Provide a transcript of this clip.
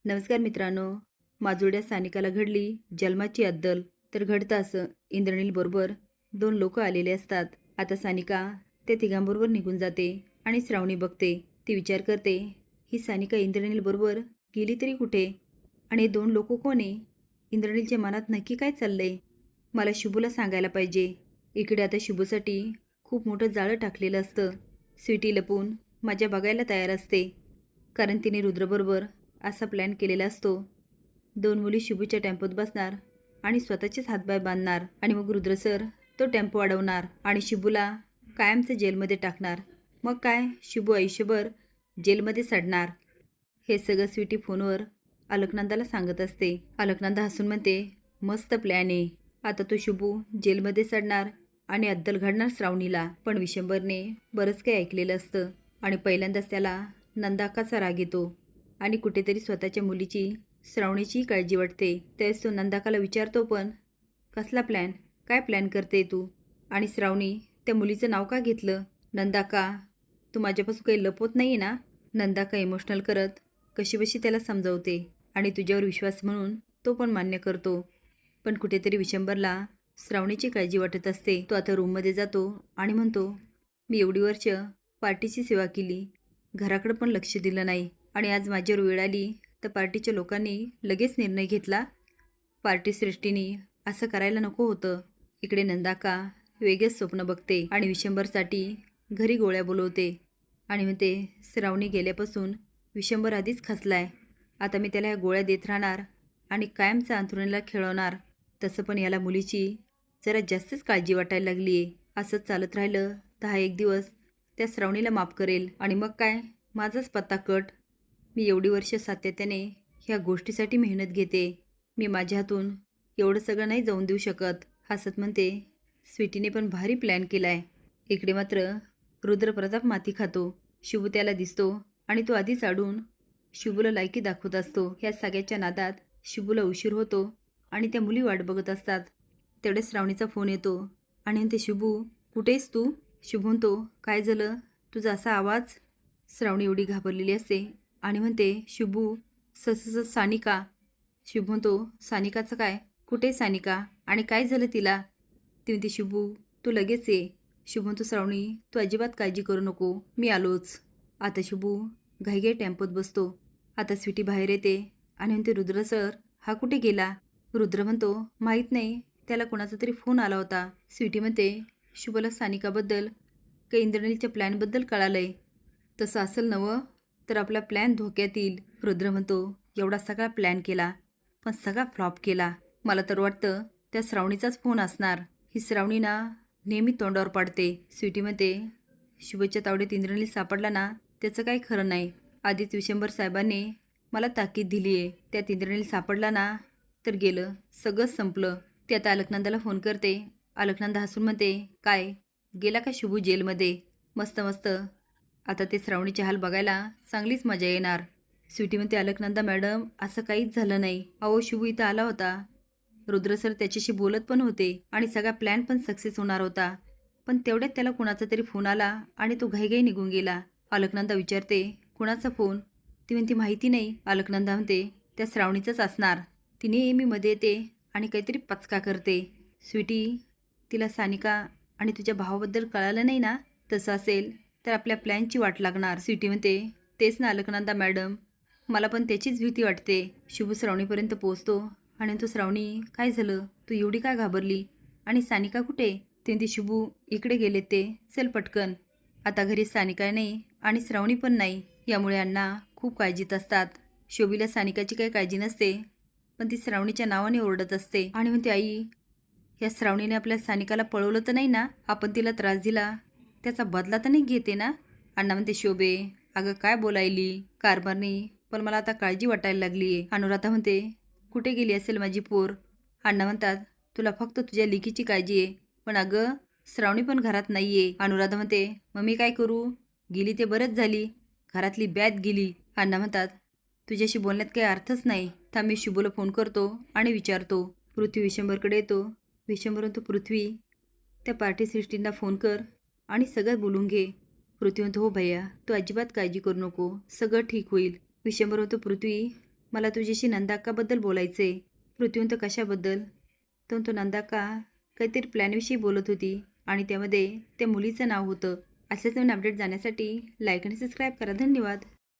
नमस्कार मित्रांनो. माजुड्या सानिकाला घडली जन्माची अद्दल. तर घडतं असं, इंद्रनीलबरोबर 2 लोकं आलेले असतात. आता सानिका त्या तिघांबरोबर निघून जाते आणि श्रावणी बघते. ती विचार करते, ही सानिका इंद्रनीलबरोबर गेली तरी कुठे? आणि हे 2 लोकं कोण आहे? इंद्रनीलच्या मनात नक्की काय चाललंय? मला शुभूला सांगायला पाहिजे. इकडे आता शुभूसाठी खूप मोठं जाळं टाकलेलं असतं. स्वीटी लपून मजा बघायला तयार असते. कारण तिने रुद्रबरोबर असा प्लॅन केलेला असतो. 2 मुली शुभूच्या टेम्पोत बसणार आणि स्वतःचेच हातपाय बांधणार आणि मग रुद्र सर तो टेम्पो अडवणार आणि शुभूला कायमचं जेलमध्ये टाकणार. मग काय, शुभू आयुष्यभर जेलमध्ये सडणार. हे सगळं स्वीटी फोनवर अलकनंदाला सांगत असते. अलकनंदा हसून म्हणते, मस्त प्लॅन आहे. आता तो शुभू जेलमध्ये सडणार आणि अद्दल घडणार श्रावणीला. पण विशंभरने बरंच काही ऐकलेलं असतं आणि पहिल्यांदाच त्याला नंदाकाचा राग येतो आणि कुठेतरी स्वतःच्या मुलीची श्रावणीची काळजी वाटते. त्यावेळेस तो नंदाकाला विचारतो, पण कसला प्लॅन? काय प्लॅन करते तू? आणि श्रावणी, त्या मुलीचं नाव का घेतलं? नंदाका, तू माझ्यापासून काही लपवत नाही ना? नंदाका इमोशनल करत कशीबशी त्याला समजावते आणि तुझ्यावर विश्वास म्हणून तो पण मान्य करतो. पण कुठेतरी विशंभरला श्रावणीची काळजी वाटत असते. तो आता रूममध्ये जातो आणि म्हणतो, मी एवढी वर्ष पार्टीची सेवा केली, घराकडं पण लक्ष दिलं नाही आणि आज माझ्यावर वेळ आली तर पार्टीच्या लोकांनी लगेच निर्णय घेतला. पार्टी सृष्टीने असं करायला नको होतं. इकडे नंदाका वेगळेच स्वप्न बघते आणि विशंभरसाठी घरी गोळ्या बोलवते आणि म्हणते, श्रावणी गेल्यापासून विशंभर आधीच खचलाय. आता मी त्याला ह्या गोळ्या देत राहणार आणि कायमचा अंथरुणाला खेळवणार. तसं पण याला मुलीची जरा जास्तच काळजी वाटायला लागली आहे. असंच चालत राहिलं तर हा एक दिवस त्या श्रावणीला माफ करेल आणि मग काय, माझाच पत्ता कट. मी एवढी वर्ष सातत्याने ह्या गोष्टीसाठी मेहनत घेते. मी माझ्या हातून एवढं सगळं नाही जाऊन देऊ शकत. हसत म्हणते, स्वीटीने पण भारी प्लॅन केलाय. इकडे मात्र रुद्रप्रताप माती खातो. शुभू त्याला दिसतो आणि तो आधीच अडून शुभूला लायकी दाखवत असतो. ह्या सगळ्याच्या नादात शुभूला उशीर होतो आणि त्या मुली वाट बघत असतात. तेवढ्याच श्रावणीचा फोन येतो आणि म्हणते, शुभू कुठेस तू? शुभू म्हणतो, काय झालं? तुझा असा आवाज? श्रावणी एवढी घाबरलेली असते आणि म्हणते, शुभू सानिका. शुभू म्हणतो, सानिकाचं काय? कुठे सानिका आणि काय झालं तिला? ती म्हणते, शुभू तू लगेच ये. शुभू म्हणतो, श्रावणी तू अजिबात काळजी करू नको, मी आलोच. आता शुभू घाईघाई टेम्पोत बसतो. आता स्वीटी बाहेर येते आणि म्हणते, रुद्र सर हा कुठे गेला? रुद्र म्हणतो, माहीत नाही, त्याला कोणाचा तरी फोन आला होता. स्वीटी म्हणते, शुभला सानिकाबद्दल काही इंद्रनीलच्या प्लॅनबद्दल कळालंय. तसं असेल नवं तर आपला प्लॅन धोक्यात येईल. रुद्र म्हणतो, एवढा सगळा प्लॅन केला पण सगळा फ्लॉप केला. मला तर वाटतं त्या श्रावणीचाच फोन असणार. ही श्रावणी ना नेहमी तोंडावर पाडते. स्वीटी म्हणते, शुभच्या तावडीत इंद्रनील सापडला ना त्याचं काही खरं नाही. आधीच विशंभर साहेबांनी मला ताकीद दिली आहे. त्यात इंद्रनील सापडला ना तर गेलं, सगळंच संपलं. ते आता अलकनंदाला फोन करते. अलकनंदा हसून म्हणते, काय गेला का शुभू जेलमध्ये? मस्त मस्त, आता ते श्रावणीचे हाल बघायला चांगलीच मजा येणार. स्वीटी म्हणते, अलकनंदा मॅडम असं काहीच झालं नाही. अहो शुभू इथं आला होता. रुद्र सर त्याच्याशी बोलत पण होते आणि सगळा प्लॅन पण सक्सेस होणार होता. पण तेवढ्यात त्याला कुणाचा तरी फोन आला आणि तो घाईघाई निघून गेला. अलकनंदा विचारते, कुणाचा फोन? ती म्हणते, माहिती नाही. अलकनंदा म्हणते, त्या श्रावणीचाच असणार. ती नेहमी मध्ये येते आणि काहीतरी पचका करते. स्वीटी, तिला सानिका आणि तुझ्या भावाबद्दल कळालं नाही ना? तसं असेल तर आपल्या प्लॅनची वाट लागणार. स्वीटी म्हणते, तेच ना अलकनंदा मॅडम, मला पण त्याचीच भीती वाटते. शुभ श्रावणीपर्यंत पोहोचतो आणि तो, श्रावणी काय झालं? तू एवढी काय घाबरली? आणि सानिका कुठे? ते शुभू इकडे गेले ते, चल पटकन. आता घरी सानिका नाही आणि श्रावणी पण नाही, यामुळे अण्णा खूप काळजीत असतात. शोभीला सानिकाची काही काळजी नसते, पण ती श्रावणीच्या नावाने ओरडत असते आणि म्हणते, आई या श्रावणीने आपल्या सानिकाला पळवलं तर नाही ना? आपण तिला त्रास दिला त्याचा बदला तर नाही घेते ना? अण्णा म्हणते, शोभे अगं काय बोलायली कारभारनी, पण मला आता काळजी वाटायला लागली आहे. अनुराधा म्हणते, कुठे गेली असेल माझी पोर? अण्णा म्हणतात, तुला फक्त तुझ्या लेकीची काळजी आहे, पण अगं श्रावणी पण घरात नाही आहे. अनुराधा म्हणते, मग मी काय करू? गेली ते बरंच झाली, घरातली बॅत गेली. अण्णा म्हणतात, तुझ्याशी बोलण्यात काही अर्थच नाही. थांब मी शुभूला फोन करतो आणि विचारतो. पृथ्वी विशंभरकडे येतो. विशंभर म्हणतो, पृथ्वी त्या पार्टी सृष्टींना फोन कर आणि सगळं बोलून घे. पृथ्वी म्हणतो, हो भैया तू अजिबात काळजी करू नको, सगळं ठीक होईल. विशंभर म्हणतो, पृथ्वी मला तुझ्याशी नंदाक्काबद्दल बोलायचं आहे. पृथ्वींत कशाबद्दल? तो नंदाक्का काहीतरी प्लॅनविषयी बोलत होती आणि त्यामध्ये त्या मुलीचं नाव होतं. असेच नवीन अपडेट जाण्यासाठी लाईक आणि सबस्क्राईब करा. धन्यवाद.